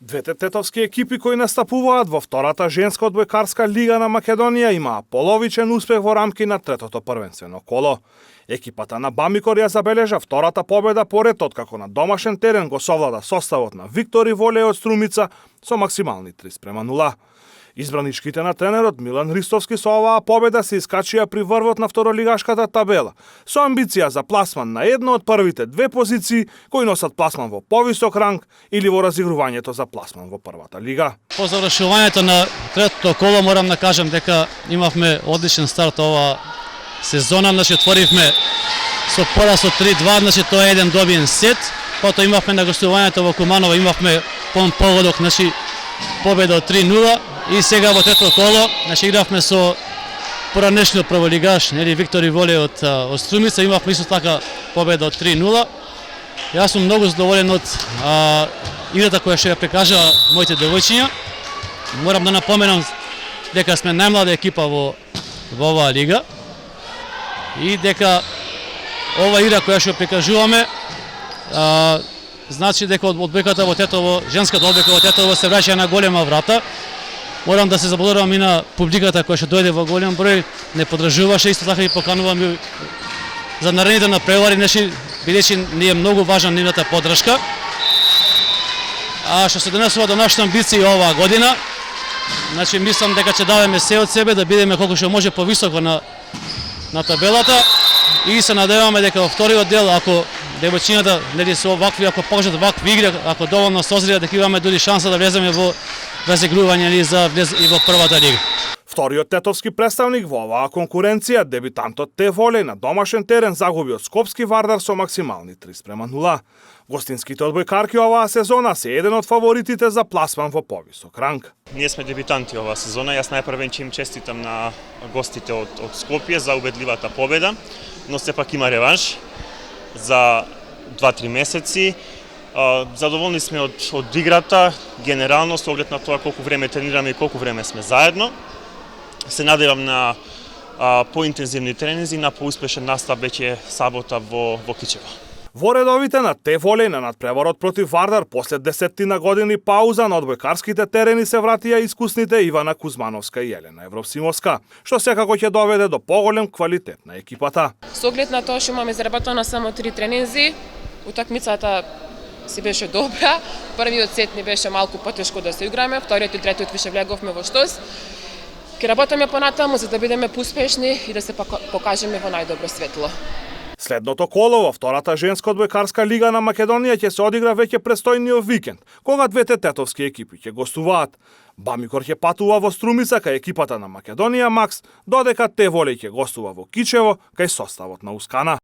Двете тетовски екипи кои настапуваат во втората женска одбојкарска лига на Македонија имаа половичен успех во рамки на третото првенствено коло. Екипата на Бамикор ја забележа втората победа поред откако на домашен терен го совлада составот на Виктори Волеј од Струмица со максимални 3:0. Избраничките на тренерот Милан Христовски со оваа победа се искачија при врвот на второлигашката табела, со амбиција за пласман на едно од првите две позиции кои носат пласман во повисок ранг или во разигрувањето за пласман во првата лига. По завршувањето на третото коло морам да кажам дека имавме одличен старт оваа сезона, отворивме со пораз од 3-2, тоа е еден добиен сет, потоа имавме на гостувањето во Куманово, имавме полн погодок, победа од 3-0 и сега во третото коло, игравме со поранешниот прволигаш, Виктори Волеј од Струмица, имавме исто така победа од 3-0. Јас сум многу задоволен од играта која што ја прикажа моите девојчиња. Морам да напоменам дека сме најмлада екипа во оваа лига и дека ова игра која што прикажуваме значи дека одбојката во Тетово, женската одбојка во Тетово се враќа на голема врата. Морам да се заблагодарам и на публиката која што дојде во голем број, не подржуваше, исто така и поканувам за наредните напревари, бидејќи ни е многу важна нивната поддршка. А што се донесува до нашите амбиции оваа година, мислам дека ќе даваме се од себе да бидеме колку што може повисоко на табелата и се надеваме дека во вториот дел, ако девојчињата се овакви, ако покажат вакви игри, ако доволно созрија, дека имаме дури шанса да влеземе во разигрување или за влез и во првата лига. Вториот тетовски представник во оваа конкуренција, дебитантот Те Волеј на домашен терен загуби од Скопски Вардар со максимални 3:0. Гостинските одбојкарки оваа сезона се еден од фаворитите за пласман во повисок ранг. Ние сме дебитанти оваа сезона, јас најпрвен ќе им честитам на гостите од Скопје за убедливата победа, но сепак има реванш за 2-3 месеци. Задоволни сме од играта, генерално со оглед на тоа колку време тренираме и колку време сме заедно. Се надевам на поинтензивни тренинзи, на поуспешен настап веќе сабота во Кичево. Во редовите на Те Волеј на надпреварот против Вардар после 10 години пауза на одбојкарските терени се вратија искусните Ивана Кузмановска и Елена Евросимовска, што секако ќе доведе до поголем квалитет на екипата. Со оглед на тоа што имаме изработено само 3 тренинзи, утакмицата си беше добра. Првиот сет ни беше малку потешко да се играме, вториот и третиот више влеговме во штос. Ке работиме понатаму за да бидеме поуспешни и да се покажеме во најдобро светло. Следното коло во втората женска одбојкарска лига на Македонија ќе се одигра веќе престојниот викенд, кога двете тетовски екипи ќе гостуваат. Бамикор ќе патува во Струмица кај екипата на Македонија Макс, додека Те Волеј ќе гостува во Кичево кај составот на Ускана.